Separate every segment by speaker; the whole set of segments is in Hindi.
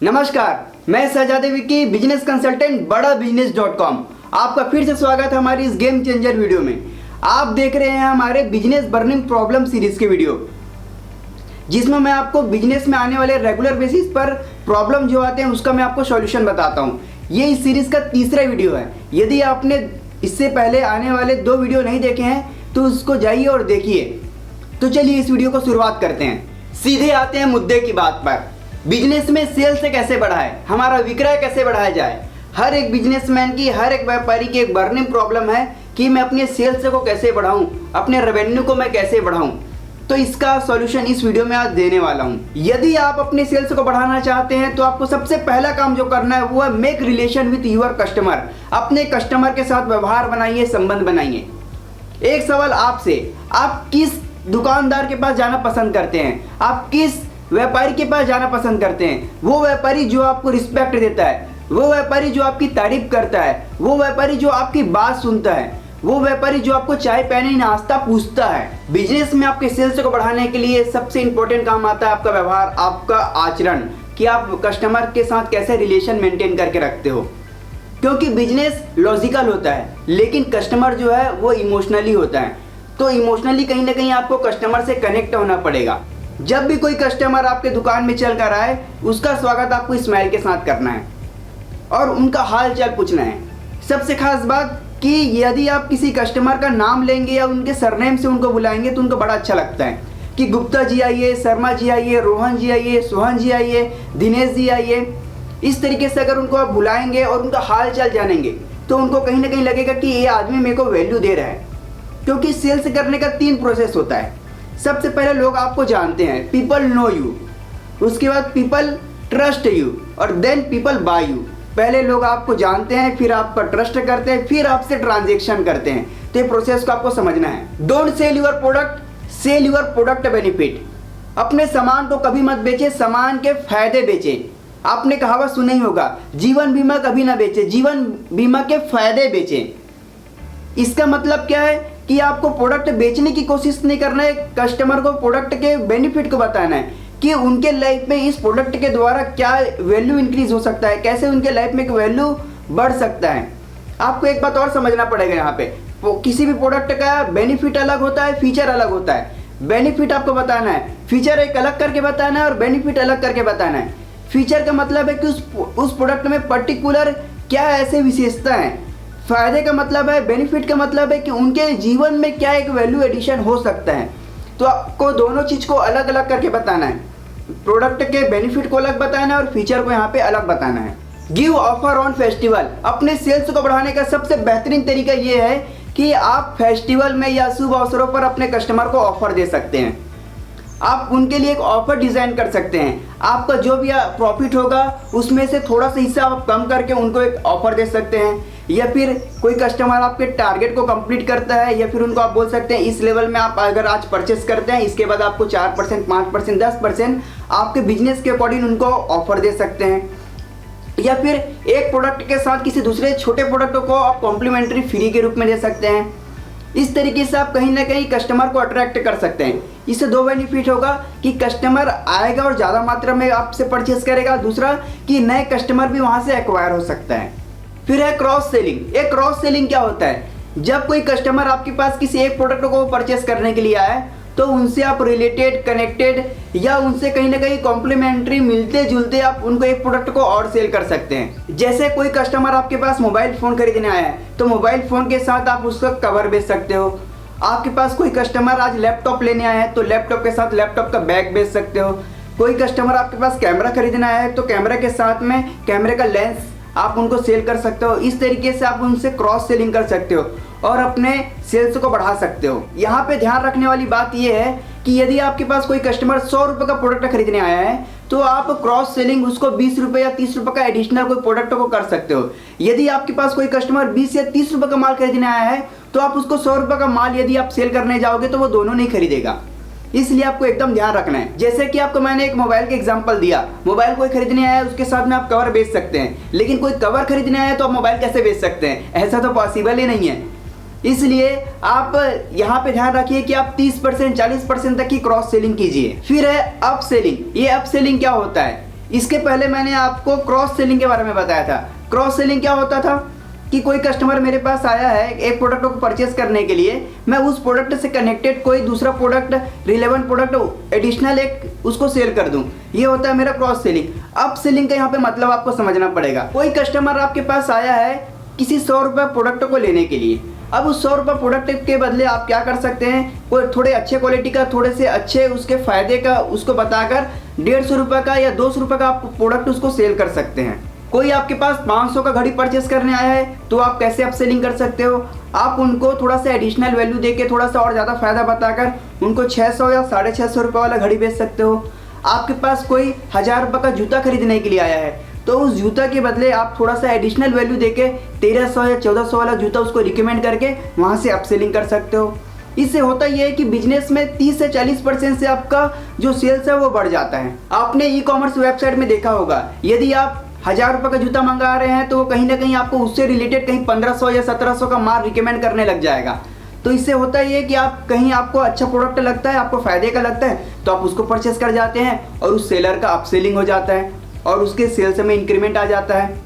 Speaker 1: नमस्कार, मैं सजादे विकी बिजनेस कंसल्टेंट बड़ा बिजनेस.com। आपका फिर से स्वागत है हमारी इस गेम चेंजर वीडियो में। आप देख रहे हैं हमारे बिजनेस बर्निंग प्रॉब्लम सीरीज के वीडियो, जिसमें मैं आपको बिजनेस में आने वाले रेगुलर बेसिस पर प्रॉब्लम जो आते हैं उसका मैं आपको सॉल्यूशन बताता हूँ। ये इस सीरीज का तीसरा वीडियो है। यदि आपने इससे पहले आने वाले 2 वीडियो नहीं देखे हैं तो उसको जाइए और देखिए। तो चलिए इस वीडियो को शुरुआत करते हैं। सीधे आते हैं मुद्दे की बात पर। बिजनेस में सेल्स कैसे बढ़ाएं, हमारा विक्रय कैसे बढ़ाया जाए। हर एक बिजनेसमैन की, हर एक व्यापारी की एक बर्निंग प्रॉब्लम है कि मैं अपने सेल्स को कैसे बढ़ाऊं, अपने रेवेन्यू को मैं कैसे बढ़ाऊं। तो इसका सॉल्यूशन इस वीडियो में आज देने वाला हूं। यदि आप अपने सेल्स को बढ़ाना चाहते हैं तो आपको सबसे पहला काम जो करना है वो है make relation with your customer. अपने कस्टमर के साथ व्यवहार बनाइए, संबंध बनाइए। एक सवाल आपसे, आप किस दुकानदार के पास जाना पसंद करते हैं, आप किस व्यापारी के पास जाना पसंद करते हैं? वो व्यापारी जो आपको रिस्पेक्ट देता है, वो व्यापारी जो आपकी तारीफ करता है, वो व्यापारी जो आपकी बात सुनता है, वो व्यापारी जो आपको चाय पानी नाश्ता पूछता है। बिजनेस में आपके सेल्स को बढ़ाने के लिए सबसे इंपॉर्टेंट काम आता है आपका व्यवहार, आपका आचरण, कि आप कस्टमर के साथ कैसे रिलेशन मेंटेन करके रखते हो। क्योंकि बिजनेस लॉजिकल होता है लेकिन कस्टमर जो है वो इमोशनली होता है। तो इमोशनली कहीं ना कहीं आपको कस्टमर से कनेक्ट होना पड़ेगा। जब भी कोई कस्टमर आपके दुकान में चल कर आए, उसका स्वागत आपको स्माइल के साथ करना है और उनका हाल चाल पूछना है। सबसे खास बात कि यदि आप किसी कस्टमर का नाम लेंगे या उनके सरनेम से उनको बुलाएंगे तो उनको बड़ा अच्छा लगता है कि गुप्ता जी आइए, शर्मा जी आइए, रोहन जी आइए, सोहन जी आइए, दिनेश जी आइए। इस तरीके से अगर उनको आप बुलाएंगे और उनका हाल चाल जानेंगे तो उनको कहीं ना कहीं लगेगा कि ये आदमी मेरे को वैल्यू दे रहा है। क्योंकि सेल्स करने का 3 प्रोसेस होता है। सबसे पहले लोग आपको जानते हैं, पीपल नो यू। उसके बाद पीपल ट्रस्ट यू और देन पीपल बाय यू। पहले लोग आपको जानते हैं, फिर आप पर ट्रस्ट करते हैं, फिर आपसे ट्रांजैक्शन करते हैं। तो ये प्रोसेस को आपको समझना है। Don't sell your product, sell your product benefit. अपने सामान को कभी मत बेचे, सामान के फायदे बेचे। आपने कहावत सुना ही होगा, जीवन बीमा कभी ना बेचे, जीवन बीमा के फायदे बेचे। इसका मतलब क्या है कि आपको प्रोडक्ट बेचने की कोशिश नहीं करना है, कस्टमर को प्रोडक्ट के बेनिफिट को बताना है कि उनके लाइफ में इस प्रोडक्ट के द्वारा क्या वैल्यू इंक्रीज हो सकता है, कैसे उनके लाइफ में एक वैल्यू बढ़ सकता है। आपको एक बात और समझना पड़ेगा यहाँ पे, किसी भी प्रोडक्ट का बेनिफिट अलग होता है, फीचर अलग होता है। बेनिफिट आपको बताना है, फीचर एक अलग करके बताना है और बेनिफिट अलग करके बताना है। फीचर का मतलब है कि उस प्रोडक्ट में पर्टिकुलर क्या ऐसे विशेषता है। फायदे का मतलब है, बेनिफिट का मतलब है कि उनके जीवन में क्या एक वैल्यू एडिशन हो सकता है। तो आपको दोनों चीज़ को अलग अलग करके बताना है। प्रोडक्ट के बेनिफिट को अलग बताना है और फीचर को यहाँ पे अलग बताना है। Give offer on festival. अपने सेल्स को बढ़ाने का सबसे बेहतरीन तरीका ये है कि आप फेस्टिवल में या शुभ अवसरों पर अपने कस्टमर को ऑफर दे सकते हैं। आप उनके लिए एक ऑफर डिज़ाइन कर सकते हैं। आपका जो भी प्रॉफिट होगा उसमें से थोड़ा सा हिस्सा आप कम करके उनको एक ऑफर दे सकते हैं। या फिर कोई कस्टमर आपके टारगेट को कंप्लीट करता है या फिर उनको आप बोल सकते हैं इस लेवल में आप अगर आज परचेस करते हैं, इसके बाद आपको 4%, 5%, 10% आपके बिजनेस के अकॉर्डिंग उनको ऑफर दे सकते हैं। या फिर एक प्रोडक्ट के साथ किसी दूसरे छोटे प्रोडक्ट को आप कॉम्प्लीमेंट्री फ्री के रूप में दे सकते हैं। इस तरीके से आप कहीं ना कहीं कस्टमर को अट्रैक्ट कर सकते हैं। इससे 2 बेनिफिट होगा कि कस्टमर आएगा और ज़्यादा मात्रा में आपसे परचेस करेगा, दूसरा कि नए कस्टमर भी वहाँ से एक्वायर हो सकता है। फिर है क्रॉस सेलिंग। एक क्रॉस सेलिंग क्या होता है? जब कोई कस्टमर आपके पास किसी एक प्रोडक्ट को परचेस करने के लिए आए तो उनसे आप रिलेटेड, कनेक्टेड या उनसे कहीं ना कहीं कॉम्प्लीमेंट्री मिलते जुलते आप उनको एक प्रोडक्ट को और सेल कर सकते हैं। जैसे कोई कस्टमर आपके पास मोबाइल फ़ोन खरीदने आया है तो मोबाइल फ़ोन के साथ आप उसका कवर बेच सकते हो। आपके पास कोई कस्टमर आज लैपटॉप लेने आया है तो लैपटॉप के साथ लैपटॉप का बैग बेच सकते हो। कोई कस्टमर आपके पास कैमरा खरीदना आया है तो कैमरा के साथ में कैमरे का लेंस आप उनको सेल कर सकते हो। इस तरीके से आप उनसे क्रॉस सेलिंग कर सकते हो और अपने सेल्स को बढ़ा सकते हो। यहाँ पे ध्यान रखने वाली बात यह है कि यदि आपके पास कोई कस्टमर 100 रुपये का प्रोडक्ट खरीदने आया है तो आप क्रॉस सेलिंग उसको 20 रुपये या 30 रुपये का एडिशनल कोई प्रोडक्ट को कर सकते हो। यदि आपके पास कोई कस्टमर 20 या 30 रुपये का माल खरीदने आया है तो आप उसको 100 रुपये का माल यदि आप सेल करने जाओगे तो वो दोनों नहीं खरीदेगा। इसलिए आपको एकदम ध्यान रखना है। जैसे कि आपको मैंने एक मोबाइल का एग्जांपल दिया, मोबाइल कोई खरीदने आया है उसके साथ में आप कवर बेच सकते हैं, लेकिन कोई कवर खरीदने आया है तो आप मोबाइल कैसे बेच सकते हैं? ऐसा तो पॉसिबल ही नहीं है। इसलिए आप यहाँ पे ध्यान रखिए कि आप 30% 40% तक की क्रॉस सेलिंग कीजिए। फिर है अप सेलिंग। ये अप सेलिंग क्या होता है? इसके पहले मैंने आपको क्रॉस सेलिंग के बारे में बताया था। क्रॉस सेलिंग क्या होता था कि कोई कस्टमर मेरे पास आया है एक प्रोडक्ट को परचेस करने के लिए, मैं उस प्रोडक्ट से कनेक्टेड कोई दूसरा प्रोडक्ट, रिलेवेंट प्रोडक्ट एडिशनल एक उसको सेल कर दूं, ये होता है मेरा क्रॉस सेलिंग। अप सेलिंग का यहाँ पे मतलब आपको समझना पड़ेगा। कोई कस्टमर आपके पास आया है किसी 100 रुपये प्रोडक्ट को लेने के लिए, अब उस 100 रुपये प्रोडक्ट के बदले आप क्या कर सकते हैं, कोई थोड़े अच्छे क्वालिटी का, थोड़े से अच्छे उसके फ़ायदे का उसको बताकर 150 रुपये का या 200 रुपये का आप प्रोडक्ट उसको सेल कर सकते हैं। कोई आपके पास 500 का घड़ी परचेस करने आया है तो आप कैसे अपसेलिंग कर सकते हो, आप उनको थोड़ा सा एडिशनल वैल्यू देके थोड़ा सा और ज़्यादा फ़ायदा बताकर उनको 600 या 650 रुपये वाला घड़ी बेच सकते हो। आपके पास कोई 1000 रुपये का जूता खरीदने के लिए आया है तो उस जूता के बदले आप थोड़ा सा एडिशनल वैल्यू देके 1300 या 1400 वाला जूता उसको रिकमेंड करके वहाँ से अपसेलिंग कर सकते हो। इससे होता यह है कि बिजनेस में 30 से 40% से आपका जो सेल्स है वो बढ़ जाता है। आपने ई कॉमर्स वेबसाइट में देखा होगा, यदि आप 1000 रुपये का जूता मंगा रहे हैं तो वो कहीं ना कहीं आपको उससे रिलेटेड कहीं 1500 या 1700 का माल रिकमेंड करने लग जाएगा। तो इससे होता ये है कि आप कहीं आपको अच्छा प्रोडक्ट लगता है, आपको फ़ायदे का लगता है तो आप उसको परचेस कर जाते हैं और उस सेलर का अपसेलिंग हो जाता है और उसके सेल्स में इंक्रीमेंट आ जाता है।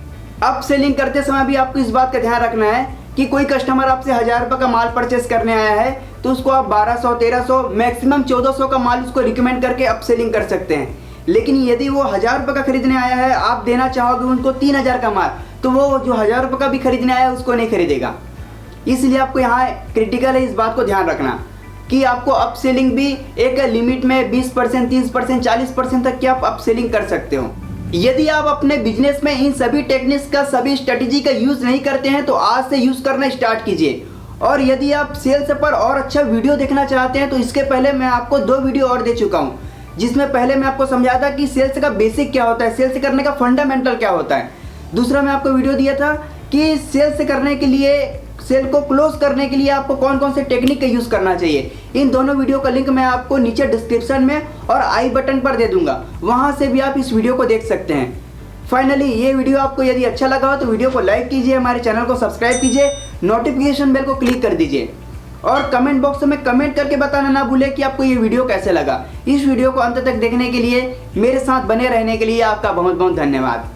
Speaker 1: अपसेलिंग करते समय भी आपको इस बात का ध्यान रखना है कि कोई कस्टमर आपसे 1000 रुपये का माल परचेस करने आया है तो उसको आप 1200, 1300, मैक्सिमम 1400 का माल उसको रिकमेंड करके अपसेलिंग कर सकते हैं। लेकिन यदि वो 1000 रुपये का खरीदने आया है, आप देना चाहोगे उनको 3000 का माल, तो वो जो 1000 रुपये का भी खरीदने आया है उसको नहीं खरीदेगा। इसलिए आपको यहाँ क्रिटिकल है इस बात को ध्यान रखना कि आपको अपसेलिंग भी एक लिमिट में 20%, 30%, 40% तक की आप अपसेलिंग कर सकते हो। यदि आप अपने बिजनेस में इन सभी टेक्निक्स का, सभी स्ट्रेटजी का यूज़ नहीं करते हैं तो आज से यूज़ करना स्टार्ट कीजिए। और यदि आप सेल्स पर और अच्छा वीडियो देखना चाहते हैं तो इसके पहले मैं आपको 2 वीडियो और दे चुका हूँ, जिसमें पहले मैं आपको समझाया था कि सेल्स का बेसिक क्या होता है, सेल्स करने का फंडामेंटल क्या होता है। दूसरा मैं आपको वीडियो दिया था कि सेल्स करने के लिए, सेल को क्लोज करने के लिए आपको कौन कौन से टेक्निक का यूज़ करना चाहिए। इन दोनों वीडियो का लिंक मैं आपको नीचे डिस्क्रिप्शन में और आई बटन पर दे दूंगा, वहां से भी आप इस वीडियो को देख सकते हैं। फाइनली ये वीडियो आपको यदि अच्छा लगा हो तो वीडियो को लाइक कीजिए, हमारे चैनल को सब्सक्राइब कीजिए, नोटिफिकेशन बेल को क्लिक कर दीजिए और कमेंट बॉक्स में कमेंट करके बताना ना भूलें कि आपको ये वीडियो कैसे लगा। इस वीडियो को अंत तक देखने के लिए, मेरे साथ बने रहने के लिए आपका बहुत बहुत धन्यवाद।